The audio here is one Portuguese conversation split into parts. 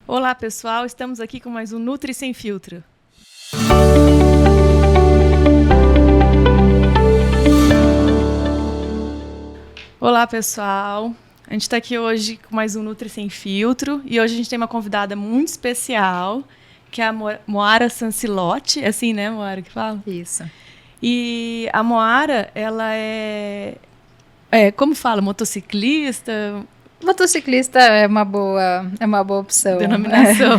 Olá, pessoal. Estamos aqui com mais um Nutri Sem Filtro. Olá, pessoal. A gente está aqui hoje com mais um Nutri Sem Filtro. E hoje a gente tem uma convidada muito especial, que é a Moara Sancilotti. É assim, né, Moara, que fala? Isso. E a Moara, ela como fala, motociclista... Motociclista é uma boa opção. Denominação.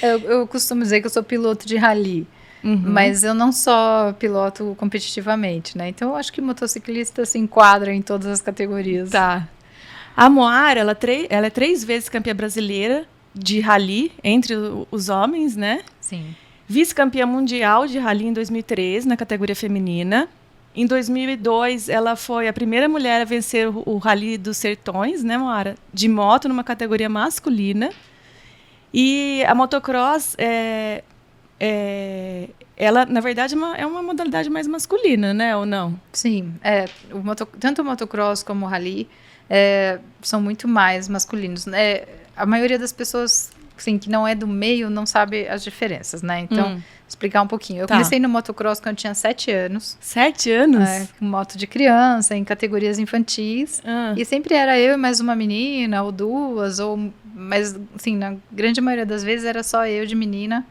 Eu costumo dizer que eu sou piloto de rally, mas eu não só piloto competitivamente, né? Então eu acho que motociclista se enquadra em todas as categorias. Tá. A Moara, ela é 3 vezes campeã brasileira de rally entre os homens, né? Sim. Vice-campeã mundial de rally em 2013, na categoria feminina. Em 2002, ela foi a primeira mulher a vencer o Rally dos Sertões, né, Moara? De moto, numa categoria masculina. E a motocross, ela, na verdade, é uma modalidade mais masculina, né, ou não? Sim, tanto o motocross como o rally são muito mais masculinos. A maioria das pessoas, assim, que não é do meio não sabe as diferenças, né? Então, explicar um pouquinho. Eu comecei no motocross quando eu tinha 7 anos. 7 anos? Com moto de criança, em categorias infantis. E sempre era eu e mais uma menina, ou duas, mas, assim, na grande maioria das vezes era só eu de menina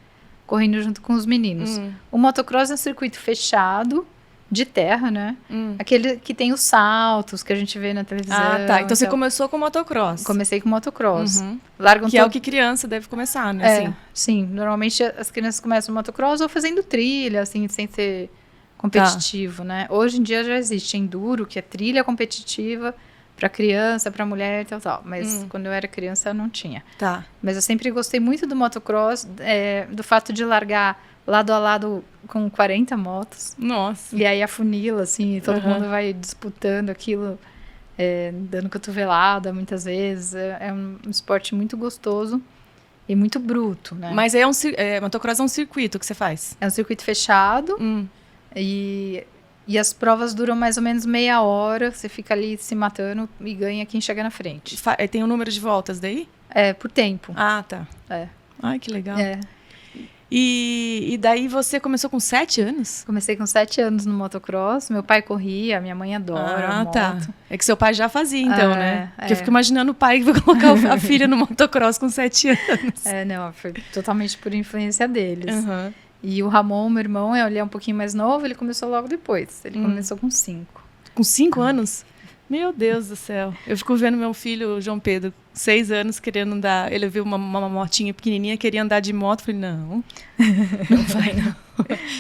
correndo junto com os meninos. O motocross é um circuito fechado, de terra, né? Aquele que tem os saltos que a gente vê na televisão. Ah, tá. Então você começou com motocross. Comecei com motocross. Que é o que criança deve começar, né? Sim. Normalmente as crianças começam no motocross ou fazendo trilha, assim, sem ser competitivo, né? Hoje em dia já existe enduro, que é trilha competitiva para criança, para mulher e tal. Mas quando eu era criança não tinha. Tá. Mas eu sempre gostei muito do motocross, do fato de largar lado a lado com 40 motos. Nossa. E aí afunila, assim, e todo mundo vai disputando aquilo, dando cotovelada muitas vezes. É um esporte muito gostoso e muito bruto, né? Mas motocross é um circuito que você faz? É um circuito fechado e as provas duram mais ou menos meia hora. Você fica ali se matando e ganha quem chega na frente. Tem um número de voltas daí? Por tempo. Ah, tá. Ai, que legal. E daí você começou com 7 anos? Comecei com 7 anos no motocross. Meu pai corria, minha mãe adora moto. Tá. É que seu pai já fazia, então, né? Porque eu fico imaginando o pai que vai colocar a filha no motocross com 7 anos. Não, foi totalmente por influência deles. E o Ramon, meu irmão, ele é um pouquinho mais novo, ele começou logo depois. Ele começou com 5. Com 5 anos? Meu Deus do céu. Eu fico vendo meu filho, João Pedro, 6 anos, querendo andar. Ele viu uma motinha pequenininha, queria andar de moto. Eu falei, não vai não.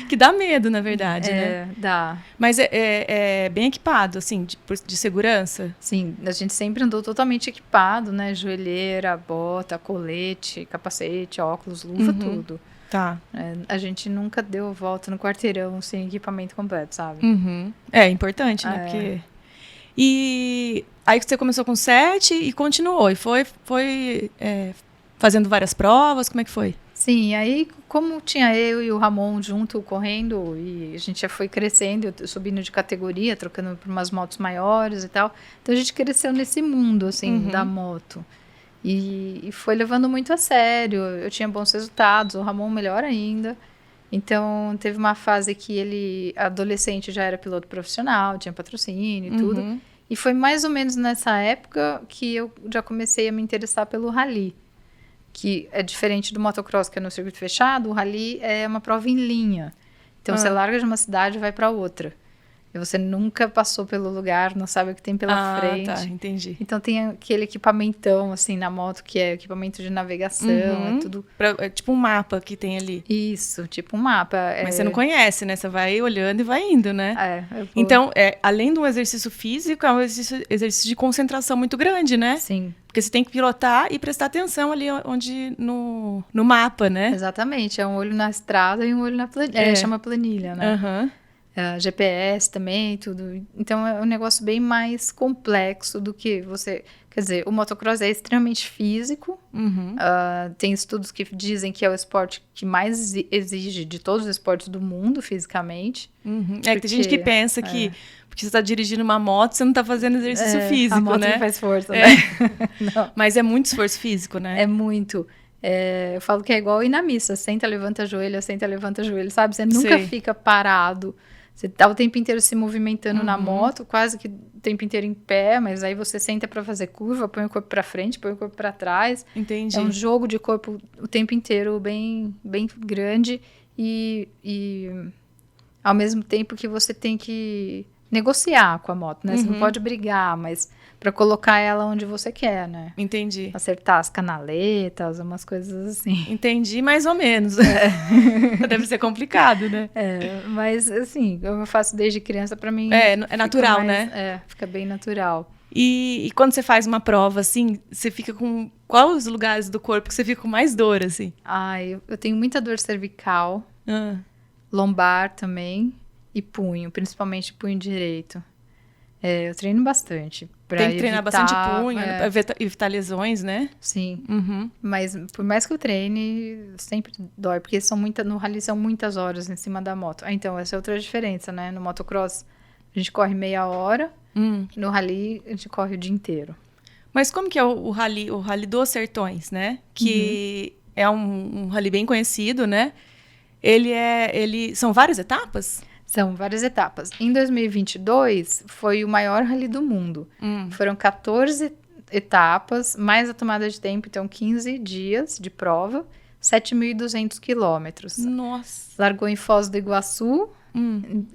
Que dá medo, na verdade, né? Dá. Mas é bem equipado, assim, de segurança? Sim, a gente sempre andou totalmente equipado, né? Joelheira, bota, colete, capacete, óculos, luva, tudo. Tá. A gente nunca deu volta no quarteirão sem equipamento completo, sabe? É importante, né? Porque... E aí você começou com 7 e continuou. E foi fazendo várias provas? Como é que foi? Sim, aí como tinha eu e o Ramon junto correndo, e a gente já foi crescendo, subindo de categoria, trocando por umas motos maiores e tal. Então a gente cresceu nesse mundo, assim, da moto. E foi levando muito a sério. Eu tinha bons resultados, o Ramon melhor ainda. Então, teve uma fase que ele, adolescente, já era piloto profissional, tinha patrocínio e tudo. E foi mais ou menos nessa época que eu já comecei a me interessar pelo rally. Que é diferente do motocross, que é no circuito fechado. O rally é uma prova em linha. Então, você larga de uma cidade e vai para outra. E você nunca passou pelo lugar, não sabe o que tem pela frente. Tá, entendi. Então tem aquele equipamentão, assim, na moto, que é equipamento de navegação, é tudo... É tipo um mapa que tem ali. Isso, tipo um mapa. Mas você não conhece, né? Você vai olhando e vai indo, né? Eu vou... Então, além do exercício físico, é um exercício de concentração muito grande, né? Sim. Porque você tem que pilotar e prestar atenção ali no mapa, né? Exatamente, é um olho na estrada e um olho na planilha. Chama planilha, né? GPS também, tudo. Então, é um negócio bem mais complexo do que você... Quer dizer, o motocross é extremamente físico. Tem estudos que dizem que é o esporte que mais exige de todos os esportes do mundo, fisicamente. Porque, tem gente que pensa que... Porque você está dirigindo uma moto, você não está fazendo exercício físico, a moto né? não faz força, né? Não. Mas é muito esforço físico, né? É muito. Eu falo que é igual ir na missa. Senta, levanta joelho, sabe? Você nunca fica parado. Você tá o tempo inteiro se movimentando na moto, quase que o tempo inteiro em pé, mas aí você senta para fazer curva, põe o corpo para frente, põe o corpo para trás. Entendi. É um jogo de corpo o tempo inteiro bem, bem grande e ao mesmo tempo que você tem que negociar com a moto, né? Você não pode brigar, mas para colocar ela onde você quer, né? Entendi. Acertar as canaletas, umas coisas assim. Entendi, mais ou menos. Deve ser complicado, né? Mas assim, eu faço desde criança, para mim... É natural, né? Fica bem natural. E quando você faz uma prova, assim, você fica com... Quais os lugares do corpo que você fica com mais dor, assim? Eu tenho muita dor cervical, lombar também, e punho, principalmente punho direito. Eu treino bastante. Tem que treinar bastante punho, pra evitar lesões, né? Sim. Mas por mais que eu treine, sempre dói, porque no rally são muitas horas em cima da moto. Então, essa é outra diferença, né? No motocross, a gente corre meia hora, no rally, a gente corre o dia inteiro. Mas como que é o rally dos Sertões, né? Que é um rally bem conhecido, né? São várias etapas? São várias etapas. Em 2022, foi o maior rally do mundo. Foram 14 etapas, mais a tomada de tempo, então 15 dias de prova, 7.200 quilômetros. Nossa! Largou em Foz do Iguaçu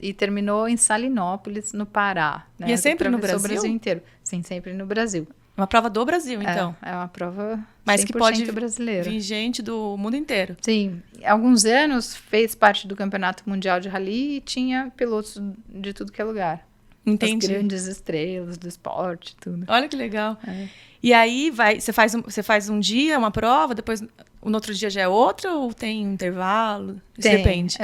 e terminou em Salinópolis, no Pará. Né? E é sempre no Brasil? O Brasil inteiro. Sim, sempre no Brasil. Uma prova do Brasil, então. É uma prova 100% mas que pode brasileira. vir gente do mundo inteiro. Sim. Há alguns anos fez parte do Campeonato Mundial de Rally e tinha pilotos de tudo que é lugar. Entendi. As grandes estrelas do esporte, tudo. Olha que legal. E aí, você faz um dia, uma prova, depois no outro dia já é outra ou tem um intervalo? Isso depende.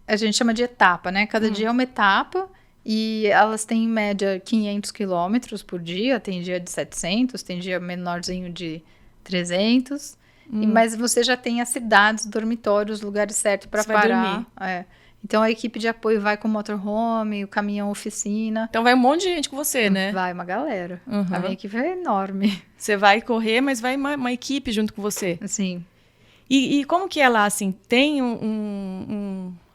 A gente chama de etapa, né? Cada dia é uma etapa. E elas têm, em média, 500 quilômetros por dia. Tem dia de 700, tem dia menorzinho de 300. Mas você já tem as cidades, dormitórios, lugares certos para parar. Então, a equipe de apoio vai com o motorhome, o caminhão oficina. Então, vai um monte de gente com você, né? Vai uma galera. A minha equipe é enorme. Você vai correr, mas vai uma equipe junto com você. Sim. E como que é lá, assim? Tem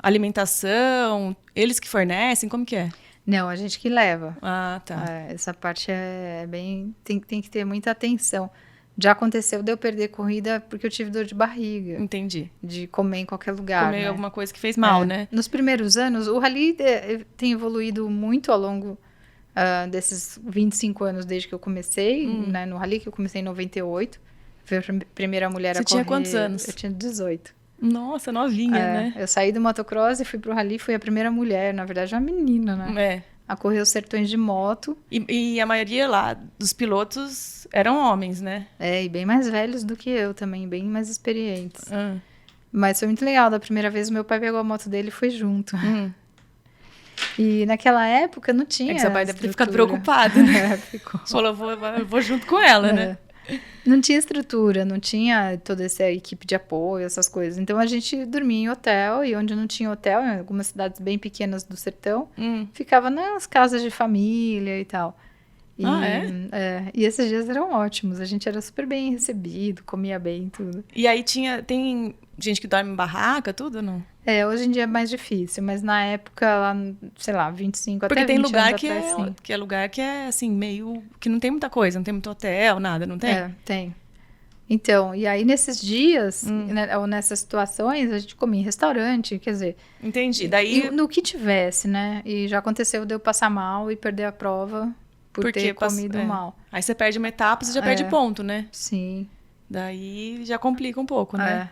alimentação? Eles que fornecem? Como que é? Não, a gente que leva. Ah, tá. Essa parte é bem... Tem que ter muita atenção. Já aconteceu de eu perder corrida porque eu tive dor de barriga. Entendi. De comer em qualquer lugar, comer alguma coisa que fez mal, né? Nos primeiros anos, o rally tem evoluído muito ao longo desses 25 anos desde que eu comecei, né, no rally, que eu comecei em 98. Foi a primeira mulher a correr. Você tinha quantos anos? Eu tinha 18. Nossa, novinha, né? Eu saí do motocross e fui pro rally, fui a primeira mulher, na verdade, uma menina, né? A correr os sertões de moto. E a maioria lá dos pilotos eram homens, né? E bem mais velhos do que eu também, bem mais experientes. Mas foi muito legal, da primeira vez meu pai pegou a moto dele e foi junto. E naquela época não tinha. Que seu pai deve ter ficado preocupado, né? Ficou. Falou, vou junto com ela, né? Não tinha estrutura, não tinha toda essa equipe de apoio, essas coisas. Então, a gente dormia em hotel, e onde não tinha hotel, em algumas cidades bem pequenas do sertão, ficava nas casas de família e tal. E esses dias eram ótimos, a gente era super bem recebido, comia bem, tudo. E aí tem gente que dorme em barraca, tudo ou não? Hoje em dia é mais difícil, mas na época, lá, sei lá, 25 até 20 anos atrás. Porque tem lugar que é lugar que é, assim, meio... que não tem muita coisa, não tem muito hotel, nada, não tem? Tem. Então, e aí nesses dias, né, ou nessas situações, a gente comia em restaurante, quer dizer... Entendi, daí... No que tivesse, né? E já aconteceu de eu passar mal e perder a prova por ter comido mal. Aí você perde uma etapa, você já perde ponto, né? Sim. Daí já complica um pouco, né?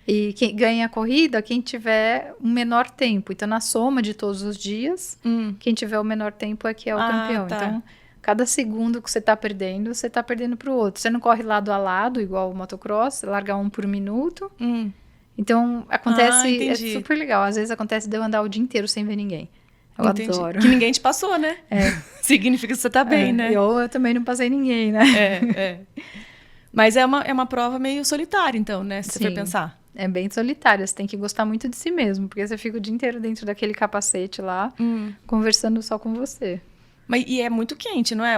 E quem ganha a corrida, quem tiver um menor tempo. Então, na soma de todos os dias, quem tiver o menor tempo é que é o campeão. Tá. Então, cada segundo que você tá perdendo, você tá perdendo pro outro. Você não corre lado a lado, igual o motocross, você larga um por minuto. Então, acontece... é super legal. Às vezes acontece de eu andar o dia inteiro sem ver ninguém. Eu adoro. Que ninguém te passou, né? Significa que você tá bem, né? Eu também não passei ninguém, né? Mas é uma prova meio solitária, então, né? Se você for pensar. É bem solitária, você tem que gostar muito de si mesmo, porque você fica o dia inteiro dentro daquele capacete lá, conversando só com você. E é muito quente, não é?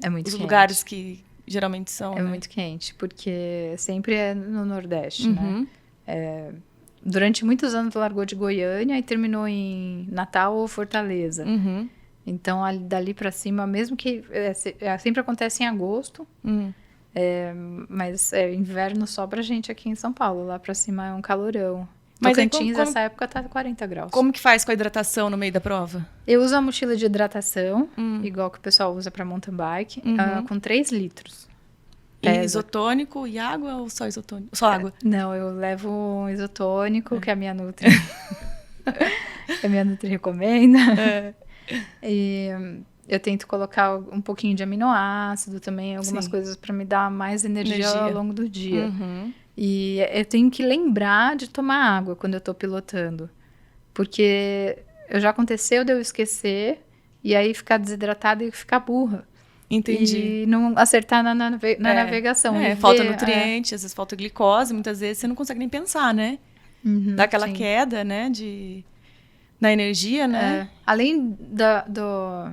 É muito Os quente. lugares que geralmente são, É né? muito quente, porque sempre é no Nordeste, Uhum. né? Durante muitos anos largou de Goiânia e terminou em Natal ou Fortaleza. Uhum. Então, dali para cima, mesmo que sempre acontece em agosto, Uhum. mas inverno só pra gente aqui em São Paulo. Lá pra cima é um calorão. Mas aí Tocantins, essa época tá 40 graus. como que faz com a hidratação no meio da prova? Eu uso a mochila de hidratação, igual que o pessoal usa pra mountain bike, com 3 litros. E Pesa. isotônico e água ou só isotônico? Só água? Não, eu levo um isotônico, que a minha Nutri... que a minha Nutri recomenda. E eu tento colocar um pouquinho de aminoácido também, algumas Sim. coisas pra me dar mais energia ao longo do dia. Uhum. E eu tenho que lembrar de tomar água quando eu tô pilotando. Porque já aconteceu de eu esquecer e aí ficar desidratada e ficar burra. Entendi. E não acertar na navegação. E falta ver, nutriente, às vezes falta glicose, muitas vezes você não consegue nem pensar, né? Dá aquela sim. queda, né, na energia, né? Além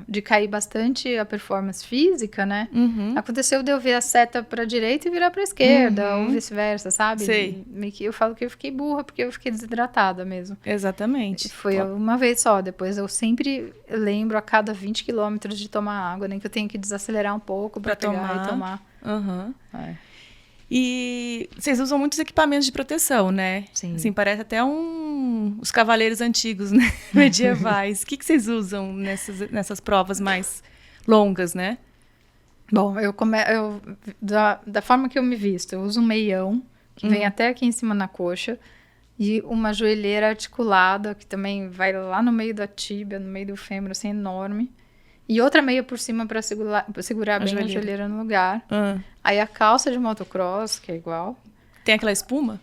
de cair bastante a performance física, né? Aconteceu de eu ver a seta pra direita e virar pra esquerda, ou vice-versa, sabe? Sei. Meio que eu falo que eu fiquei burra porque eu fiquei desidratada mesmo. Exatamente. Foi uma vez só, depois eu sempre lembro a cada 20 quilômetros de tomar água, nem que eu tenha que desacelerar um pouco pra pegar e tomar. Uhum. E vocês usam muitos equipamentos de proteção, né? Sim. Assim, parece até os cavaleiros antigos, né? Medievais. O que vocês usam nessas provas mais longas, né? Bom, da forma que eu me visto, eu uso um meião, que vem até aqui em cima na coxa, e uma joelheira articulada, que também vai lá no meio da tíbia, no meio do fêmur, assim, enorme. E outra meia por cima para segurar bem a joelheira no lugar. Aí a calça de motocross, que é igual. Tem aquela espuma?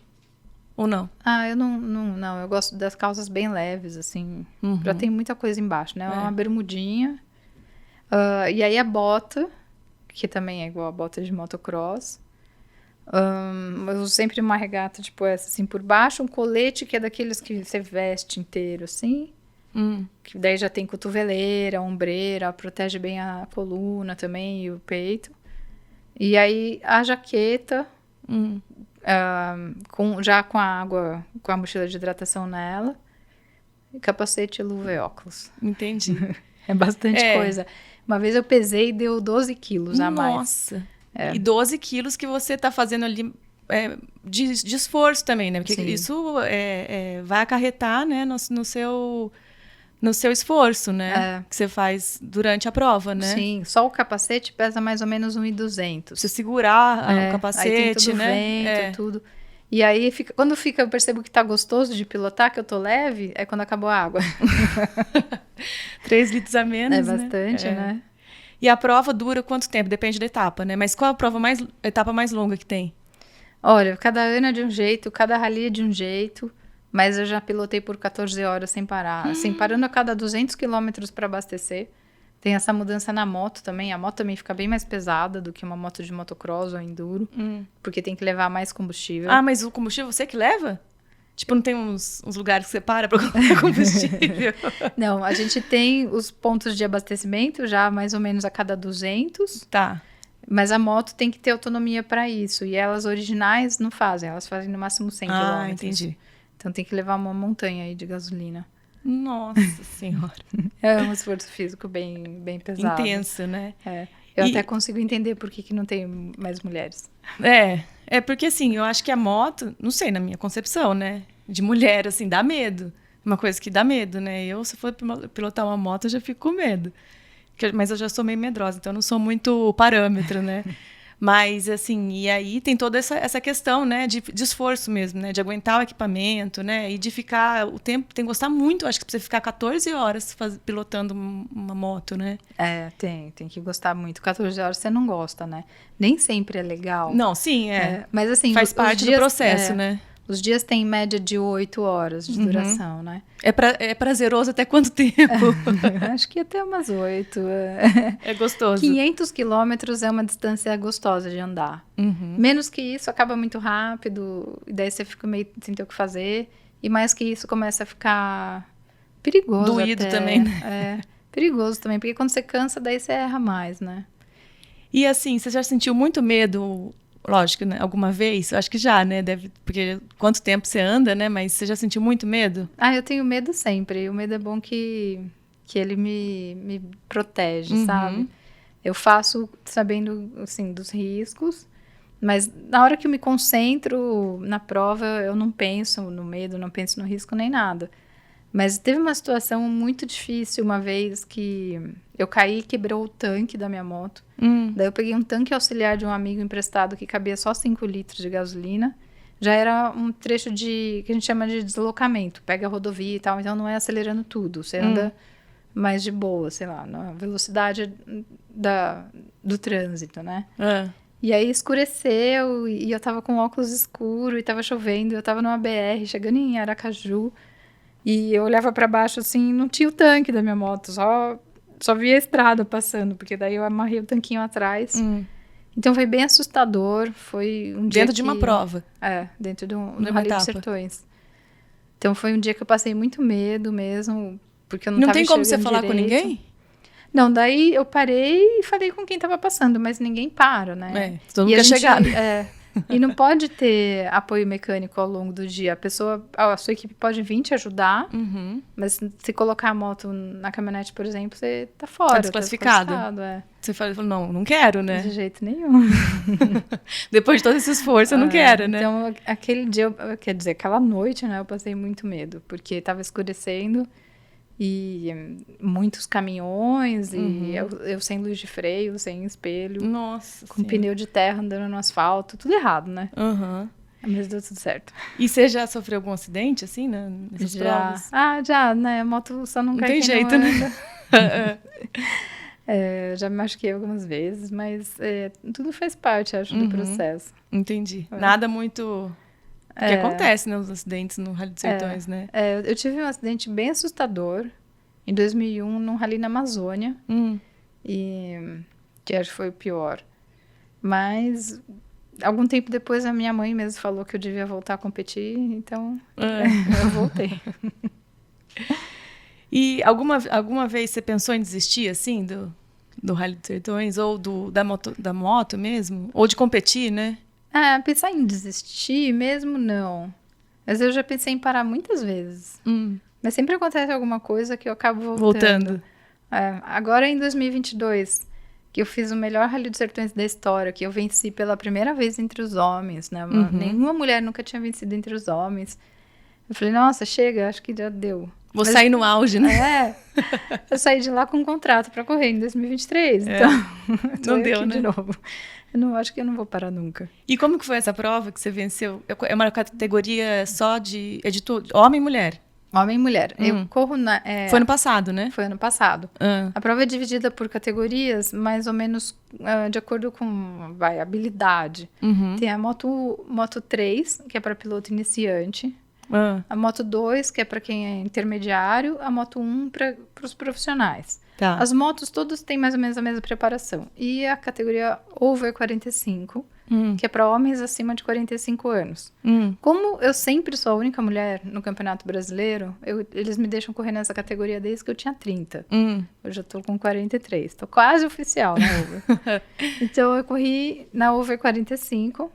Ou não? Eu não. Eu gosto das calças bem leves, assim. Já tem muita coisa embaixo, né? Uma bermudinha. E aí a bota, que também é igual a bota de motocross. Eu uso sempre uma regata, tipo essa, assim, por baixo. Um colete, que é daqueles que você veste inteiro, assim. Que daí já tem cotoveleira, ombreira, protege bem a coluna também e o peito. E aí a jaqueta, já com a água, com a mochila de hidratação nela, e capacete, luva e óculos. Entendi. É bastante coisa. Uma vez eu pesei e deu 12 quilos a mais. Nossa! E 12 quilos que você está fazendo ali de esforço também, né? Porque isso vai acarretar, né, no seu esforço, né? Que você faz durante a prova, né? Sim, só o capacete pesa mais ou menos 1.200. Você segurar o capacete, aí tem tudo né? vento, tudo. E aí, quando eu percebo que tá gostoso de pilotar, que eu tô leve, é quando acabou a água. 3 litros a menos, né? Bastante, né? E a prova dura quanto tempo? Depende da etapa, né? Mas qual a etapa mais longa que tem? Olha, cada ano é de um jeito, cada rally é de um jeito. Mas eu já pilotei por 14 horas sem parar. Assim, parando a cada 200 quilômetros para abastecer. Tem essa mudança na moto também. A moto também fica bem mais pesada do que uma moto de motocross ou enduro. Porque tem que levar mais combustível. Mas o combustível você que leva? Tipo, não tem uns lugares que você para colocar combustível? Não, a gente tem os pontos de abastecimento já mais ou menos a cada 200. Tá. Mas a moto tem que ter autonomia para isso. E elas originais não fazem. Elas fazem no máximo 100 quilômetros. Entendi. Então tem que levar uma montanha aí de gasolina. Nossa Senhora. É um esforço físico bem, bem pesado. Intenso, né? Eu até consigo entender por que não tem mais mulheres. É porque assim, eu acho que a moto, não sei, na minha concepção, né? De mulher, assim, dá medo. Uma coisa que dá medo, né? Se for pilotar uma moto, eu já fico com medo. Mas eu já sou meio medrosa, então eu não sou muito parâmetro, né? Mas, assim, e aí tem toda essa questão, né, de esforço mesmo, né, de aguentar o equipamento, né, e de ficar o tempo, tem que gostar muito, acho que precisa ficar 14 horas pilotando uma moto, né? Tem que gostar muito. 14 horas você não gosta, né? Nem sempre é legal. Não, sim, mas assim... faz parte do processo, né? Os dias têm em média de 8 horas de duração, né? É prazeroso até quanto tempo? Acho que até umas 8. É gostoso. 500 quilômetros é uma distância gostosa de andar. Menos que isso, acaba muito rápido. E daí você fica meio sem ter o que fazer. E mais que isso, começa a ficar perigoso. Doído até. também, né? Perigoso também. Porque quando você cansa, daí você erra mais, né? E assim, você já sentiu muito medo, lógico, né? Alguma vez? Eu acho que já, né? Porque quanto tempo você anda, né? Mas você já sentiu muito medo? Eu tenho medo sempre. O medo é bom que ele me protege, sabe? Eu faço sabendo, assim, dos riscos, mas na hora que eu me concentro na prova, eu não penso no medo, não penso no risco nem nada. Mas teve uma situação muito difícil uma vez que eu caí e quebrou o tanque da minha moto. Daí eu peguei um tanque auxiliar de um amigo emprestado que cabia só 5 litros de gasolina. Já era um trecho que a gente chama de deslocamento. Pega a rodovia e tal, então não é acelerando tudo. Você anda mais de boa, sei lá, na velocidade do trânsito, né? E aí escureceu e eu tava com óculos escuro e tava chovendo. Eu tava numa BR, chegando em Aracaju. E eu olhava pra baixo, assim, não tinha o tanque da minha moto, só via a estrada passando, porque daí eu amarrei o tanquinho atrás. Então foi bem assustador, foi um dia dentro de uma prova. Dentro do Rally dos Sertões. Então foi um dia que eu passei muito medo mesmo, porque eu não tava enxergando direito. Não tem como você falar com ninguém? Não, daí eu parei e falei com quem tava passando, mas ninguém para, né? Todo mundo quer chegar. E não pode ter apoio mecânico ao longo do dia. A sua equipe pode vir te ajudar, mas se colocar a moto na caminhonete, por exemplo, você tá fora. Tá desclassificado. Você fala, não quero, né? De jeito nenhum. Depois de todo esse esforço, eu não quero, né? Então, aquele dia, quer dizer, aquela noite, né, eu passei muito medo, porque tava escurecendo e muitos caminhões e eu sem luz de freio, sem espelho. Nossa, com pneu de terra andando no asfalto, tudo errado, né? Mas deu tudo certo. E você já sofreu algum acidente, assim, né, nessas provas? Já, né? A moto só não cai. Não tem jeito, né? Já me machuquei algumas vezes, mas tudo faz parte, acho, do processo. Entendi. Nada muito... O que acontece, né? Os acidentes no Rally dos Sertões, né? Eu tive um acidente bem assustador em 2001, num rally na Amazônia. Que acho que foi o pior. Mas, algum tempo depois, a minha mãe mesmo falou que eu devia voltar a competir, então eu voltei. E alguma vez você pensou em desistir, assim, do Rally dos Sertões? Ou da moto mesmo? Ou de competir, né? Pensar em desistir mesmo, não. Mas eu já pensei em parar muitas vezes. Mas sempre acontece alguma coisa que eu acabo voltando. Agora, em 2022, que eu fiz o melhor Rally dos Sertões da história, que eu venci pela primeira vez entre os homens, né? Nenhuma mulher nunca tinha vencido entre os homens. Eu falei, nossa, chega, acho que já deu. Vou sair no auge, né? Eu saí de lá com um contrato para correr em 2023, então não deu, aqui né? de novo. Acho que eu não vou parar nunca. E como que foi essa prova que você venceu? É uma categoria só de homem e mulher? Homem e mulher. Eu corro Foi ano passado, né? Foi ano passado. A prova é dividida por categorias, mais ou menos de acordo com habilidade. Tem a moto 3, que é para piloto iniciante. A moto 2, que é para quem é intermediário. A moto 1 para os profissionais. Tá. As motos todas têm mais ou menos a mesma preparação. E a categoria Over 45, que é para homens acima de 45 anos. Como eu sempre sou a única mulher no Campeonato Brasileiro, eles me deixam correr nessa categoria desde que eu tinha 30. Eu já tô com 43. Tô quase oficial na Over. Então, eu corri na Over 45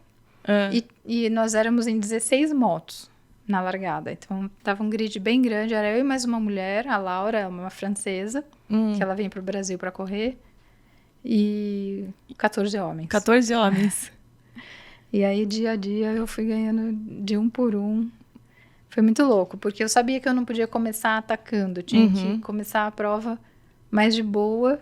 e nós éramos em 16 motos na largada. Então, tava um grid bem grande. Era eu e mais uma mulher, a Laura, uma francesa, que ela vem pro Brasil para correr. E 14 homens. 14 homens. E aí, dia a dia, eu fui ganhando de um por um. Foi muito louco, porque eu sabia que eu não podia começar atacando. Eu tinha que começar a prova mais de boa,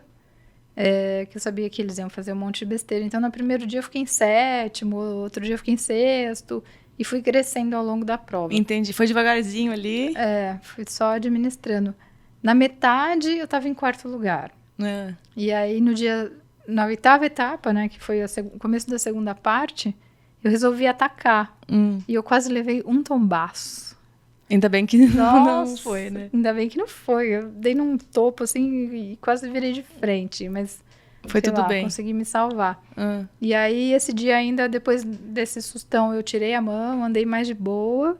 que eu sabia que eles iam fazer um monte de besteira. Então, no primeiro dia eu fiquei em 7º, outro dia eu fiquei em 6º, e fui crescendo ao longo da prova. Entendi. Foi devagarzinho ali? Fui só administrando. Na metade, eu estava em 4º lugar. E aí, na 8ª etapa, né, que foi o começo da segunda parte, eu resolvi atacar. E eu quase levei um tombaço. Ainda bem que não foi, né? Ainda bem que não foi. Eu dei num topo, assim, e quase virei de frente. Mas, foi tudo bem. Consegui me salvar. E aí, esse dia ainda, depois desse sustão, eu tirei a mão, andei mais de boa.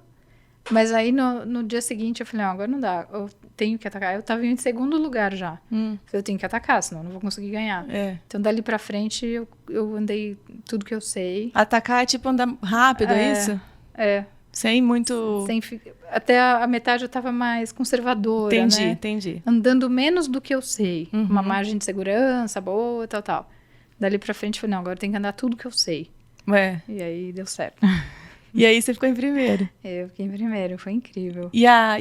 Mas aí no dia seguinte eu falei, não, agora não dá, eu tenho que atacar. Eu tava em segundo lugar já. Eu tenho que atacar, senão eu não vou conseguir ganhar. Então dali pra frente eu andei tudo que eu sei. Atacar é tipo andar rápido, é isso? Sem muito... Até a metade eu tava mais conservadora, né? Entendi. Andando menos do que eu sei. Uma margem de segurança boa, tal. Dali pra frente eu falei, não, agora eu tenho que andar tudo que eu sei. E aí deu certo. E aí você ficou em primeiro? Eu fiquei em primeiro, foi incrível. E a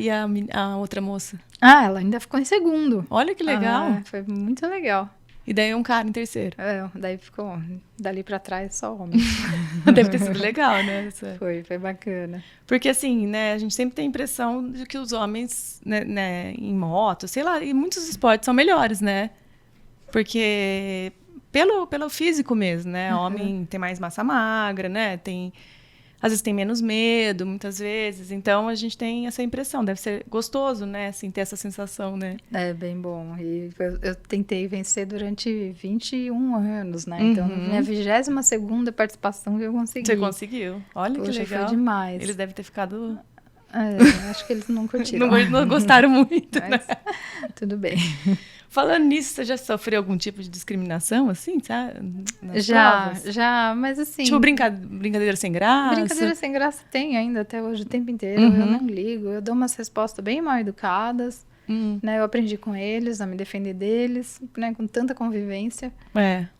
outra moça? Ela ainda ficou em segundo. Olha que legal. Foi muito legal. E daí um cara em terceiro? Daí ficou, dali pra trás, só homem. Deve ter sido legal, né? Foi bacana. Porque assim, né, a gente sempre tem a impressão de que os homens, né, em moto, sei lá, em muitos esportes são melhores, né? Porque pelo físico mesmo, né? Homem tem mais massa magra, né? Às vezes tem menos medo, muitas vezes. Então, a gente tem essa impressão. Deve ser gostoso, né? Assim, ter essa sensação, né? É bem bom. E eu tentei vencer durante 21 anos, né? Então, minha 22ª participação que eu consegui. Você conseguiu. Olha que legal. Foi demais. Eles devem ter ficado... acho que eles não curtiram. Não gostaram muito, mas, né? Tudo bem. Falando nisso, você já sofreu algum tipo de discriminação, assim, sabe? Já, mas assim... Tipo brincadeira sem graça? Brincadeira sem graça tem ainda até hoje, o tempo inteiro. Eu não ligo, eu dou umas respostas bem mal educadas, né? Eu aprendi com eles, a me defender deles, né? Com tanta convivência.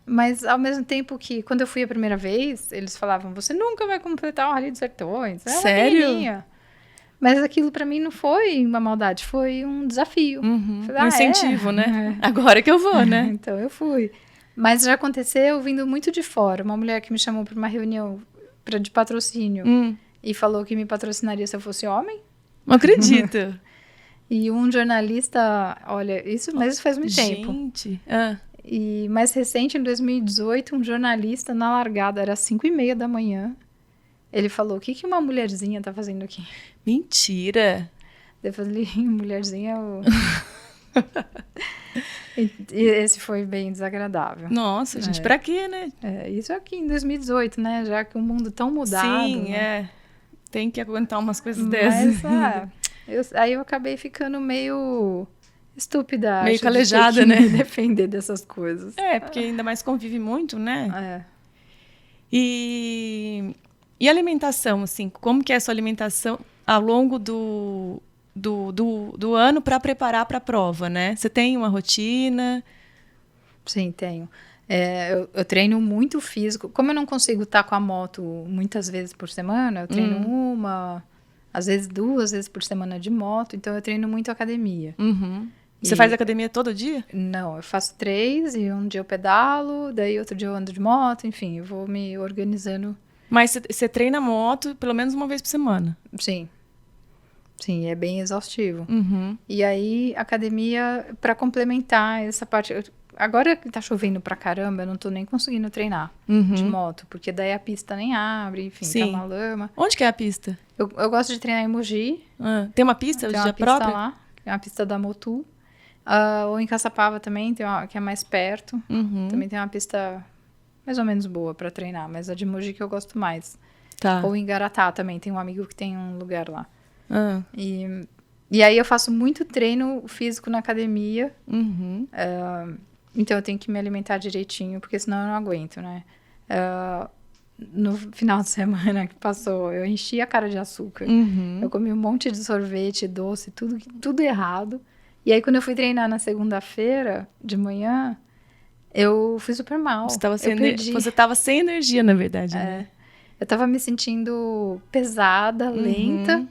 Mas ao mesmo tempo que, quando eu fui a primeira vez, eles falavam, você nunca vai completar o Rally dos Sertões. Sério? Mas aquilo pra mim não foi uma maldade, foi um desafio. Falei, um incentivo, né? Agora que eu vou, né? Então eu fui. Mas já aconteceu vindo muito de fora. Uma mulher que me chamou para uma reunião de patrocínio e falou que me patrocinaria se eu fosse homem. Não acredito. E um jornalista, olha, mas isso faz muito tempo. Gente. E mais recente, em 2018, um jornalista na largada, era 5h30 da manhã. Ele falou, o que uma mulherzinha tá fazendo aqui? Mentira! Eu falei, mulherzinha... E esse foi bem desagradável. Nossa, gente, pra quê, né? Isso aqui em 2018, né? Já que o mundo tão mudado. Sim, né? Tem que aguentar umas coisas dessas. Aí eu acabei ficando meio estúpida. Meio calejada, né? Defender dessas coisas. Porque ainda mais convive muito, né? E alimentação, assim, como que é a sua alimentação ao longo do ano para preparar para a prova, né? Você tem uma rotina? Sim, tenho. Eu treino muito físico. Como eu não consigo estar com a moto muitas vezes por semana, eu treino às vezes 2 vezes por semana de moto, então eu treino muito academia. Você faz academia todo dia? Não, eu faço 3 e um dia eu pedalo, daí outro dia eu ando de moto, enfim, eu vou me organizando. Mas você treina moto pelo menos uma vez por semana? Sim. Sim, é bem exaustivo. E aí, academia, para complementar essa parte... Agora que tá chovendo pra caramba, eu não tô nem conseguindo treinar de moto, porque daí a pista nem abre, enfim, tá uma lama. Onde que é a pista? Eu gosto de treinar em Mogi. Tem uma pista própria? Tem uma pista lá, é uma pista da Motu. Ou em Caçapava também, tem uma que é mais perto. Também tem uma pista mais ou menos boa pra treinar, mas a de Mogi que eu gosto mais. Ou em Garatá também, tem um amigo que tem um lugar lá. E aí eu faço muito treino físico na academia. Então eu tenho que me alimentar direitinho, porque senão eu não aguento, né? No final de semana que passou, eu enchi a cara de açúcar. Eu comi um monte de sorvete, doce, tudo errado. E aí quando eu fui treinar na segunda-feira de manhã, eu fui super mal. Você tava sem energia, na verdade, né? Eu tava me sentindo pesada, lenta,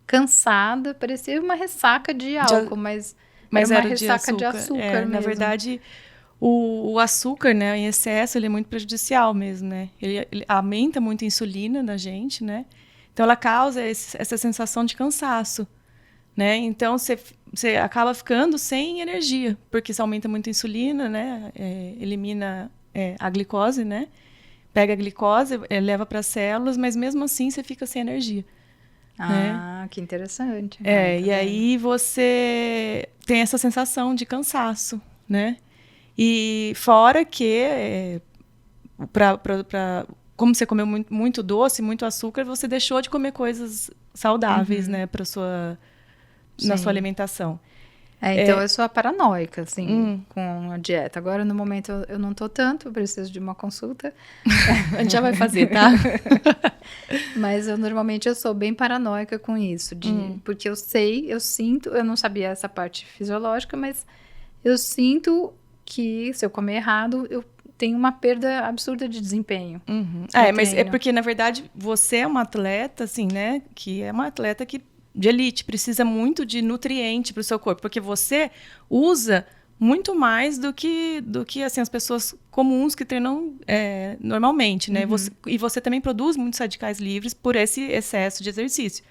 cansada. Parecia uma ressaca de álcool, mas era uma ressaca de açúcar mesmo. Na verdade, o açúcar, né, em excesso, ele é muito prejudicial mesmo, né? Ele aumenta muito a insulina na gente, né? Então, ela causa essa sensação de cansaço, né? Então, você acaba ficando sem energia, porque você aumenta muito a insulina, né? Elimina a glicose, né? Pega a glicose, leva para as células, mas mesmo assim você fica sem energia. Né? Que interessante. E aí você tem essa sensação de cansaço, né? E fora que, como você comeu muito doce, muito açúcar, você deixou de comer coisas saudáveis, né, na sua alimentação. Então eu sou a paranoica, assim, com a dieta. Agora, no momento, eu não tô tanto, eu preciso de uma consulta. A gente já vai fazer, tá? Mas normalmente eu sou bem paranoica com isso, porque eu sinto, eu não sabia essa parte fisiológica, mas eu sinto que se eu comer errado, eu tenho uma perda absurda de desempenho. Mas é porque, na verdade, você é uma atleta, assim, né, que é uma atleta de elite, precisa muito de nutriente para o seu corpo, porque você usa muito mais do que assim, as pessoas comuns que treinam normalmente, né? E você também produz muitos radicais livres por esse excesso de exercício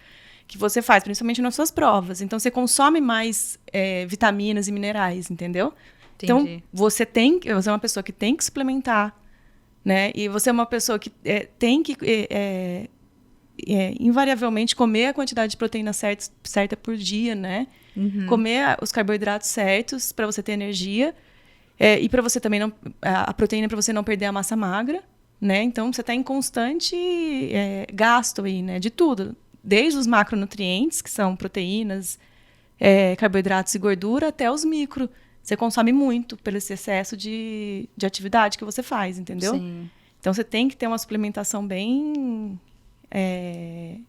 que você faz, principalmente nas suas provas. Então, você consome mais vitaminas e minerais, entendeu? Entendi. Então, você é uma pessoa que tem que suplementar, né? E você é uma pessoa que tem que invariavelmente comer a quantidade de proteína certa por dia, né? Comer os carboidratos certos para você ter energia e para você também a proteína para você não perder a massa magra, né? Então você está em constante gasto aí, né? De tudo, desde os macronutrientes, que são proteínas, carboidratos e gordura, até os micro. Você consome muito pelo esse excesso de atividade que você faz, entendeu? Sim. Então você tem que ter uma suplementação bem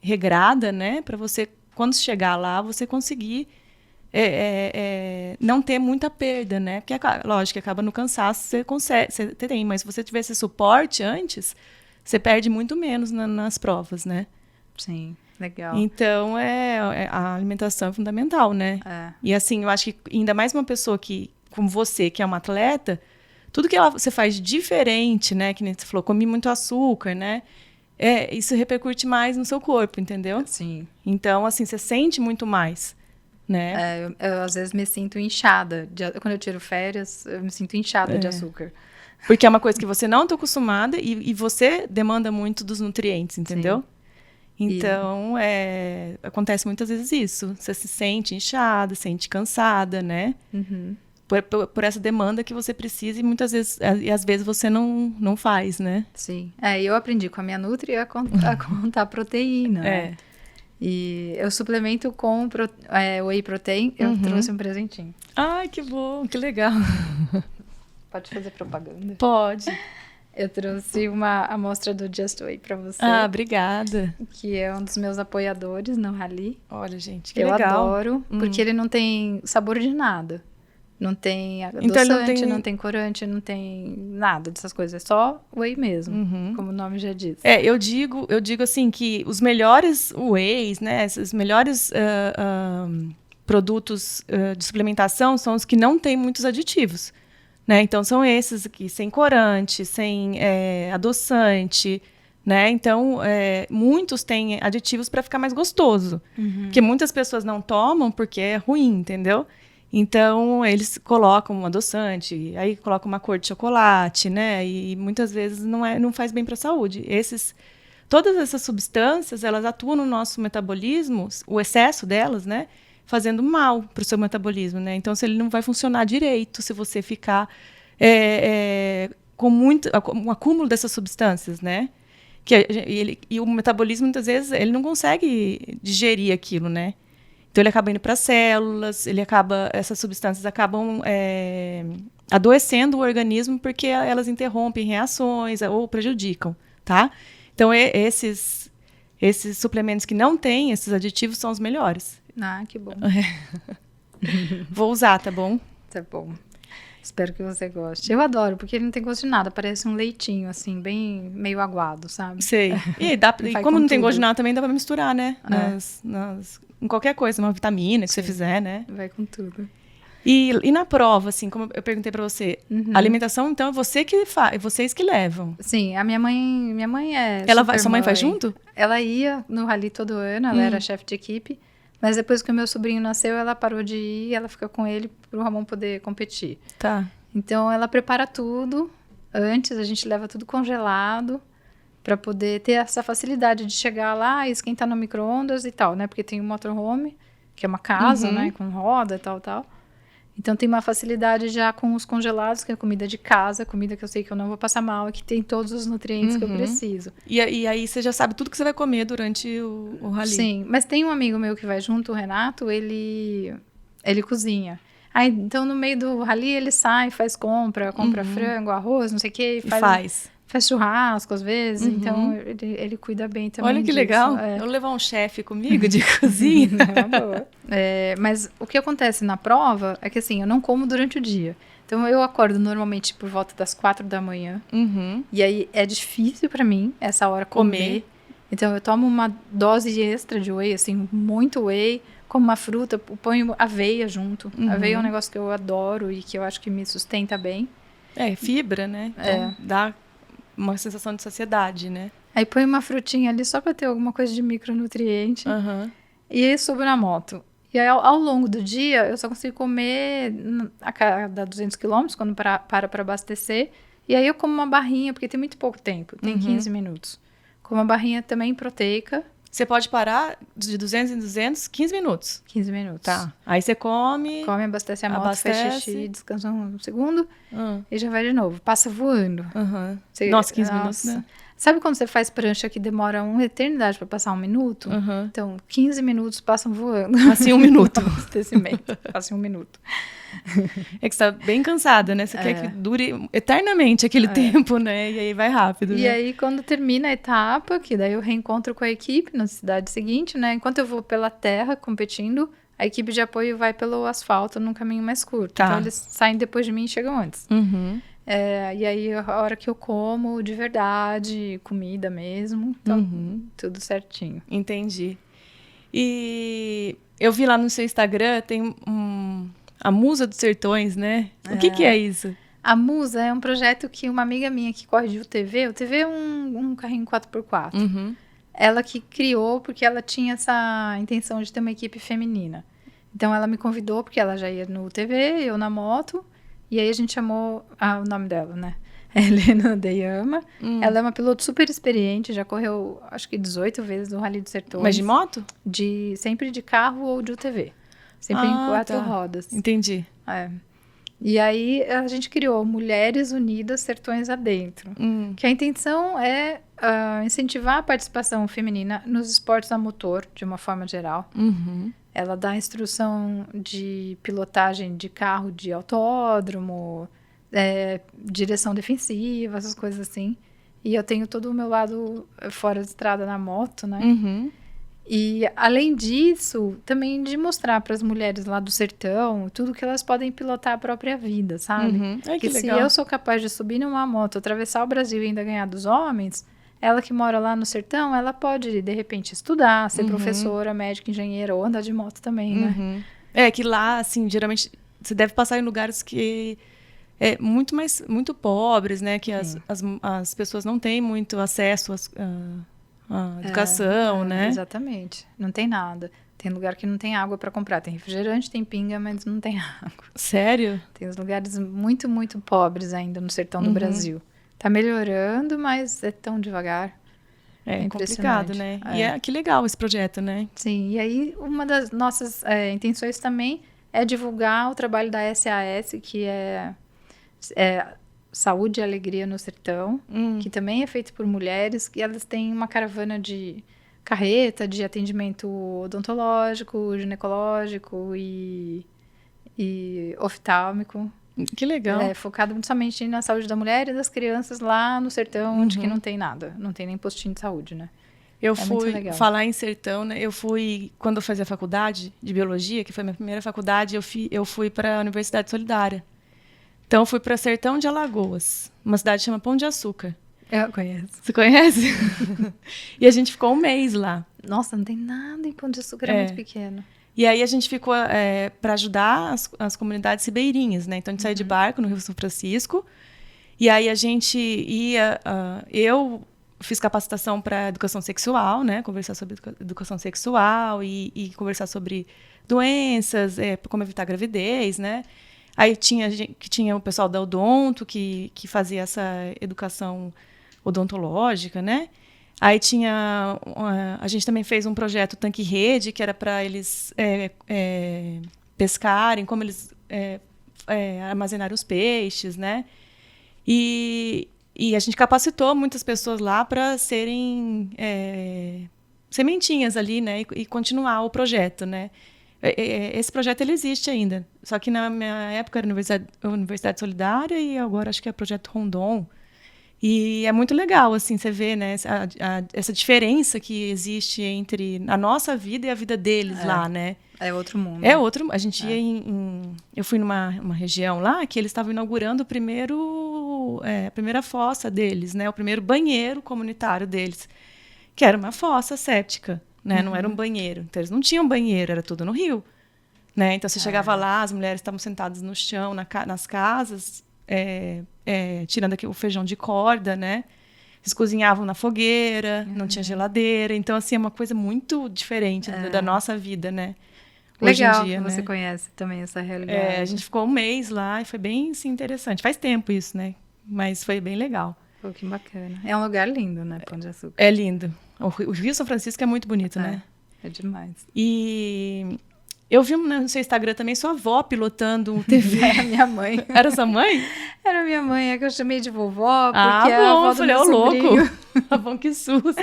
regrada, né? Para você, quando chegar lá, você conseguir não ter muita perda, né? Porque, lógico, acaba no cansaço, você tem, mas se você tiver esse suporte antes, você perde muito menos nas provas, né? Sim, legal. Então, a alimentação é fundamental, né? E assim, eu acho que ainda mais uma pessoa como você, que é uma atleta, tudo que você faz diferente, né? Que nem você falou, comi muito açúcar, né? Isso repercute mais no seu corpo, entendeu? Sim. Então, assim, você sente muito mais, né? Eu às vezes me sinto inchada. Quando eu tiro férias, eu me sinto inchada de açúcar. Porque é uma coisa que você não está acostumada e você demanda muito dos nutrientes, entendeu? Sim. Então, acontece muitas vezes isso. Você se sente inchada, se sente cansada, né? Por essa demanda que você precisa e muitas vezes, e às vezes você não faz, né? Sim. Eu aprendi com a minha Nutri a contar proteína, né? E eu suplemento com whey protein. Eu trouxe um presentinho. Ai, que bom, que legal. Pode fazer propaganda? Pode. Eu trouxe uma amostra do Just Whey para você. Ah, obrigada. Que é um dos meus apoiadores no Rally. Olha, gente, que legal. Eu adoro, porque ele não tem sabor de nada. Não tem adoçante, não tem corante, não tem nada dessas coisas. É só whey mesmo, como o nome já diz. Eu digo assim que os melhores wheys, né, esses melhores produtos de suplementação são os que não têm muitos aditivos. Né? Então, são esses aqui, sem corante, sem adoçante, né? Então, muitos têm aditivos para ficar mais gostoso. Porque muitas pessoas não tomam porque é ruim, entendeu? Então, eles colocam um adoçante, aí colocam uma cor de chocolate, né? E muitas vezes não faz bem para a saúde. Todas essas substâncias, elas atuam no nosso metabolismo, o excesso delas, né? Fazendo mal para o seu metabolismo, né? Então, se ele não vai funcionar direito, se você ficar com um acúmulo dessas substâncias, né? E o metabolismo, muitas vezes, ele não consegue digerir aquilo, né? Então, ele acaba indo para as células, essas substâncias acabam adoecendo o organismo porque elas interrompem reações ou prejudicam, tá? Então, esses suplementos que não têm esses aditivos são os melhores. Ah, que bom. Vou usar, tá bom? Tá bom. Espero que você goste. Eu adoro, porque ele não tem gosto de nada. Parece um leitinho, assim, bem meio aguado, sabe? Sei. E como não tem gosto de nada, também dá pra misturar, né? Em qualquer coisa, uma vitamina que você fizer, né? Vai com tudo. E na prova, assim, como eu perguntei pra você, a alimentação, então, é você que faz, vocês que levam. Sim, a minha mãe é Sua mãe faz junto? Ela ia no Rally todo ano, ela era chefe de equipe. Mas depois que o meu sobrinho nasceu, ela parou de ir e ela fica com ele para o Ramon poder competir. Tá. Então, ela prepara tudo. Antes, a gente leva tudo congelado para poder ter essa facilidade de chegar lá e esquentar no micro-ondas e tal, né? Porque tem o motorhome, que é uma casa, né? Com roda e tal. Então tem uma facilidade já com os congelados, que é comida de casa, comida que eu sei que eu não vou passar mal e que tem todos os nutrientes que eu preciso. E aí você já sabe tudo que você vai comer durante o rally. Sim, mas tem um amigo meu que vai junto, o Renato, ele cozinha. Aí, então, no meio do rally, ele sai, faz compra frango, arroz, não sei o quê. Faz churrasco, às vezes. Então, ele cuida bem também Olha que disso. legal. Eu vou levar um chefe comigo de cozinha. É uma boa. Mas o que acontece na prova é que, assim, eu não como durante o dia. Então, eu acordo normalmente por volta das 4 da manhã. E aí, é difícil pra mim, essa hora, comer. Então, eu tomo uma dose extra de whey, assim, muito whey. Como uma fruta, ponho aveia junto. Aveia é um negócio que eu adoro e que eu acho que me sustenta bem. Fibra, né? Então, dá uma sensação de saciedade, né? Aí põe uma frutinha ali só para ter alguma coisa de micronutriente. E aí subo na moto. E aí, ao longo do dia, eu só consigo comer a cada 200 quilômetros, quando para abastecer. E aí eu como uma barrinha, porque tem muito pouco tempo. Tem 15 minutos. Como uma barrinha também proteica. Você pode parar de 200 em 200, 15 minutos. 15 minutos. Tá. Aí você come... Come, abastece a moto, faz xixi, descansa um segundo e já vai de novo. Passa voando. Nossa, 15 minutos, né? Sabe quando você faz prancha que demora uma eternidade para passar 1 minuto? Então, 15 minutos passam voando. Passa em 1 minuto. Abastecimento. Passa em 1 minuto. É que você tá bem cansada, né? Você quer que dure eternamente aquele tempo, né? E aí vai rápido, E né? aí, quando termina a etapa, que daí eu reencontro com a equipe na cidade seguinte, né? Enquanto eu vou pela terra competindo, a equipe de apoio vai pelo asfalto num caminho mais curto. Tá. Então, eles saem depois de mim e chegam antes. E aí, a hora que eu como de verdade, comida mesmo. Então, tudo certinho. Entendi. E eu vi lá no seu Instagram, tem a Musa dos Sertões, né? O que é isso? A Musa é um projeto que uma amiga minha que corre de UTV, UTV é um carrinho 4x4. Ela que criou porque ela tinha essa intenção de ter uma equipe feminina. Então ela me convidou porque ela já ia no UTV, eu na moto, e aí a gente chamou o nome dela, né? Helena Deyama. Ela é uma piloto super experiente, já correu acho que 18 vezes no Rally dos Sertões. Mas de moto? Sempre de carro ou de UTV. Sempre em 4 rodas. Entendi. E aí a gente criou Mulheres Unidas Sertões Adentro. Que a intenção é incentivar a participação feminina nos esportes a motor, de uma forma geral. Ela dá instrução de pilotagem de carro de autódromo, direção defensiva, essas coisas assim. E eu tenho todo o meu lado fora de estrada na moto, né? E, além disso, também de mostrar para as mulheres lá do sertão tudo que elas podem pilotar a própria vida, sabe? Ai, que se legal. eu sou capaz de subir numa moto, atravessar o Brasil e ainda ganhar dos homens, ela que mora lá no sertão, ela pode, de repente, estudar, ser professora, médica, engenheira, ou andar de moto também, né? Que lá, assim, geralmente, você deve passar em lugares que muito pobres, né? Que as pessoas não têm muito acesso à educação, né? Exatamente. Não tem nada. Tem lugar que não tem água para comprar. Tem refrigerante, tem pinga, mas não tem água. Sério? Tem os lugares muito, muito pobres ainda no sertão do Brasil. Tá melhorando, mas é tão devagar. É complicado, né? E que legal esse projeto, né? Sim, e aí uma das nossas intenções também é divulgar o trabalho da SAS, que é Saúde e Alegria no Sertão, que também é feito por mulheres, e elas têm uma caravana de carreta, de atendimento odontológico, ginecológico e oftálmico. Que legal. Focado somente na saúde da mulher e das crianças lá no sertão, onde que não tem nada. Não tem nem postinho de saúde, né? Eu fui falar em sertão, né? Quando eu fazia faculdade de biologia, que foi a minha primeira faculdade, eu fui para a Universidade Solidária. Então, eu fui para Sertão de Alagoas, uma cidade que chama Pão de Açúcar. Eu conheço. Você conhece? E a gente ficou 1 mês lá. Nossa, não tem nada em Pão de Açúcar, é muito pequeno. E aí a gente ficou para ajudar as comunidades ribeirinhas, né? Então, a gente saía de barco no Rio São Francisco. E aí a gente ia... eu fiz capacitação para educação sexual, né? Conversar sobre educação sexual e conversar sobre doenças, como evitar gravidez, né? Aí tinha o pessoal da Odonto, que fazia essa educação odontológica, né? Aí a gente também fez um projeto Tanque Rede, que era para eles pescarem, como eles armazenar os peixes, né? E a gente capacitou muitas pessoas lá para serem sementinhas ali, né? E continuar o projeto, né? Esse projeto ele existe ainda, só que na minha época era Universidade Solidária e agora acho que é Projeto Rondon. E é muito legal, assim, você vê, né, essa diferença que existe entre a nossa vida e a vida deles lá, né? É outro mundo. É outro. A gente ia eu fui numa região lá que eles estavam inaugurando a primeira fossa deles, né? O primeiro banheiro comunitário deles, que era uma fossa séptica, né? Não era um banheiro. Então, eles não tinham banheiro, era tudo no rio, né? Então, você chegava lá, as mulheres estavam sentadas no chão, nas casas, tirando aqui o feijão de corda, né? Eles cozinhavam na fogueira, não tinha geladeira. Então, assim, é uma coisa muito diferente da nossa vida, né? Hoje Legal em dia, que você né? conhece também essa realidade. A gente ficou um mês lá e foi bem, assim, interessante. Faz tempo isso, né? Mas foi bem legal. Pô, que bacana. É um lugar lindo, né? Pão de Açúcar. É lindo. O Rio São Francisco é muito bonito, né? É demais. E eu vi no seu Instagram também sua avó pilotando um TV. Era minha mãe. Era sua mãe? Era minha mãe, é que eu chamei de vovó, porque Bom, é a avó eu do falei, meu ô louco. sobrinho. Bom, que susto.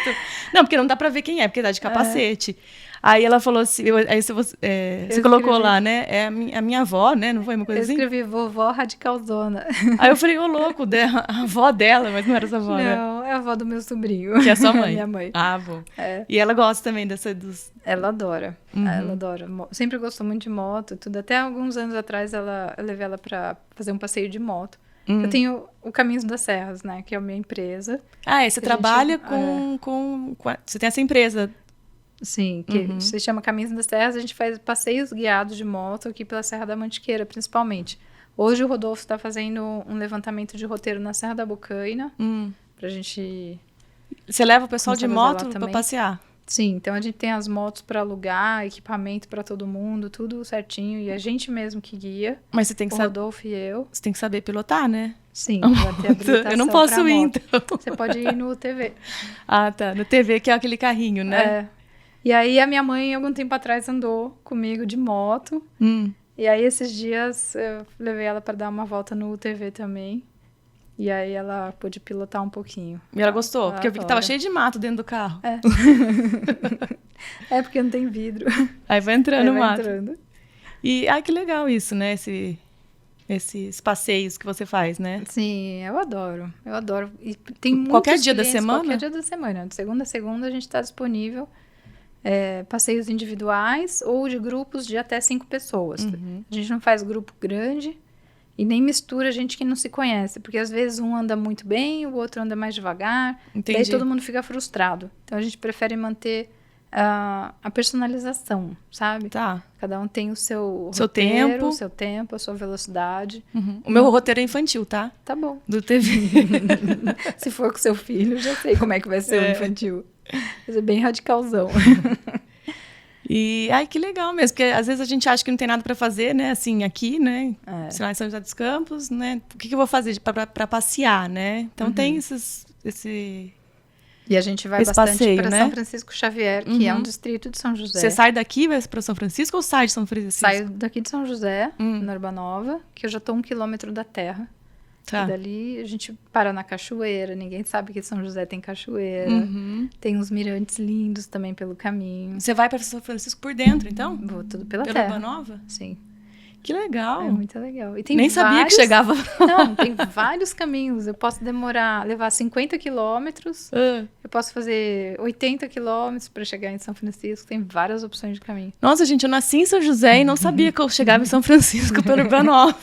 Não, porque não dá pra ver quem é, porque dá de capacete. Aí ela falou assim, você colocou lá, né? É a minha avó, né? Não foi uma coisa Eu assim? escrevi vovó radicalzona. Aí eu falei, ô louco, a avó dela, mas não era essa avó, né? Não, é a avó do meu sobrinho. Que é sua mãe? Minha mãe. Bom. É. E ela gosta também dos... Ela adora. Ela adora. Sempre gostou muito de moto, tudo. Até alguns anos atrás eu levei ela pra fazer um passeio de moto. Eu tenho o Caminhos das Serras, né? Que é a minha empresa. Você trabalha com... Você tem essa empresa. Sim, que se chama Caminhos das Serras. A gente faz passeios guiados de moto aqui pela Serra da Mantiqueira, principalmente. Hoje o Rodolfo está fazendo um levantamento de roteiro na Serra da Bocaina. Pra gente... Você leva o pessoal de moto para pra passear? Sim, então a gente tem as motos para alugar, equipamento para todo mundo, tudo certinho. E a gente mesmo que guia. Mas você tem que o Rodolfo e eu. Você tem que saber pilotar, né? Sim, vai ter habilitação. Eu não posso ir, moto. então. Você pode ir no TV. Tá. No TV, que é aquele carrinho, né? E aí a minha mãe, algum tempo atrás, andou comigo de moto. E aí esses dias eu levei ela para dar uma volta no TV também. E aí ela pôde pilotar um pouquinho. E ela gostou? Porque eu vi que tava cheio de mato dentro do carro. É porque não tem vidro. Aí vai entrando no mato. Entrando. E, que legal isso, né? Esses passeios que você faz, né? Sim, eu adoro. Eu adoro. E tem muitos qualquer dia da clientes, semana? Qualquer dia da semana. De segunda a segunda a gente está disponível. Passeios individuais ou de grupos de até 5 pessoas. A gente não faz grupo grande e nem mistura gente que não se conhece. Porque às vezes um anda muito bem, o outro anda mais devagar. Entendi. Daí todo mundo fica frustrado. Então a gente prefere manter a personalização, sabe? Tá. Cada um tem o seu Seu roteiro, tempo. o seu tempo, a sua velocidade. O meu roteiro é infantil, tá? Tá bom. Do TV. Se for com seu filho, já sei como é que vai ser o infantil. Vai ser bem radicalzão. E, que legal mesmo, porque às vezes a gente acha que não tem nada para fazer, né, assim, aqui, né, sei lá, em São José dos Campos, né, o que eu vou fazer para passear, né? Então tem esse E a gente vai bastante passeio, para né? São Francisco Xavier, que é um distrito de São José. Você sai daqui e vai para São Francisco ou sai de São Francisco? Saio daqui de São José, na Urbanova, que eu já estou 1 quilômetro da terra. Tá. E dali a gente para na cachoeira, ninguém sabe que São José tem cachoeira. Tem uns mirantes lindos também pelo caminho. Você vai para São Francisco por dentro, então? Vou tudo pela Pela terra. Urbanova? Sim. Que legal. É muito legal. E tem Nem sabia que vários- chegava. Não, tem vários caminhos. Eu posso levar 50 quilômetros. Eu posso fazer 80 quilômetros para chegar em São Francisco. Tem várias opções de caminho. Nossa, gente, eu nasci em São José e não sabia que eu chegava em São Francisco pelo Urbanova.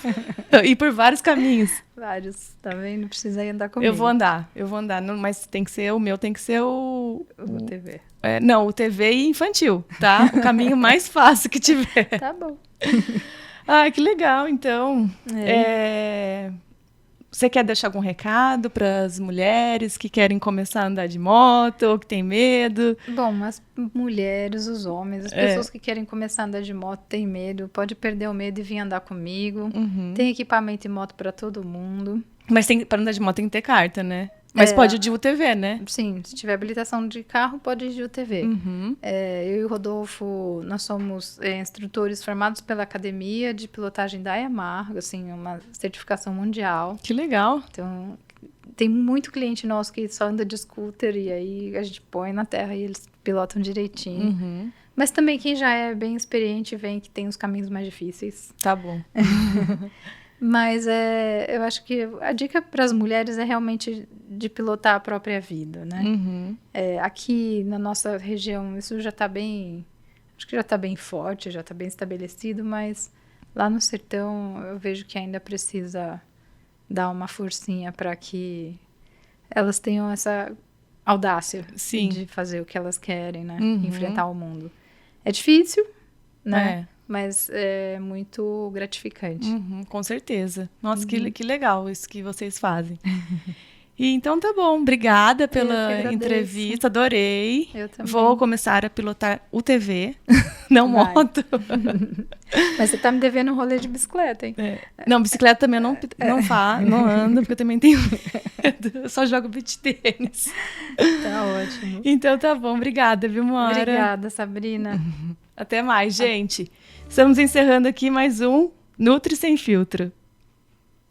E por vários caminhos. Vários, tá vendo? Precisa ir andar comigo. Eu vou andar. Não, mas tem que ser o meu, tem que ser o TV. não, o TV e infantil, tá? O caminho mais fácil que tiver. Tá bom. Que legal, então. Você quer deixar algum recado para as mulheres que querem começar a andar de moto ou que têm medo? Bom, as mulheres, os homens, as pessoas que querem começar a andar de moto têm medo, pode perder o medo e vir andar comigo. Tem equipamento de moto para todo mundo. Mas para andar de moto tem que ter carta, né? Mas pode ir de UTV, né? Sim, se tiver habilitação de carro, pode ir de UTV. Eu e o Rodolfo, nós somos instrutores formados pela Academia de Pilotagem da Yamaha, assim, uma certificação mundial. Que legal. Então, tem muito cliente nosso que só anda de scooter e aí a gente põe na terra e eles pilotam direitinho. Mas também quem já é bem experiente vem que tem os caminhos mais difíceis. Tá bom. Mas eu acho que a dica para as mulheres é realmente de pilotar a própria vida, né? Aqui na nossa região isso já está bem... Acho que já está bem forte, já está bem estabelecido, mas lá no sertão eu vejo que ainda precisa dar uma forcinha para que elas tenham essa audácia de fazer o que elas querem, né? Enfrentar o mundo. É difícil, né? Mas é muito gratificante. Com certeza. Nossa, que legal isso que vocês fazem. E então tá bom, obrigada pela entrevista, adorei. Eu também. Vou começar a pilotar UTV, não moto. Mas você tá me devendo um rolê de bicicleta, hein? Não, bicicleta também eu não ando, porque eu também tenho medo. Eu só jogo beach tênis. Tá ótimo. Então tá bom, obrigada, viu, Moara? Obrigada, Sabrina. Até mais, gente. Estamos encerrando aqui mais um Nutri Sem Filtro.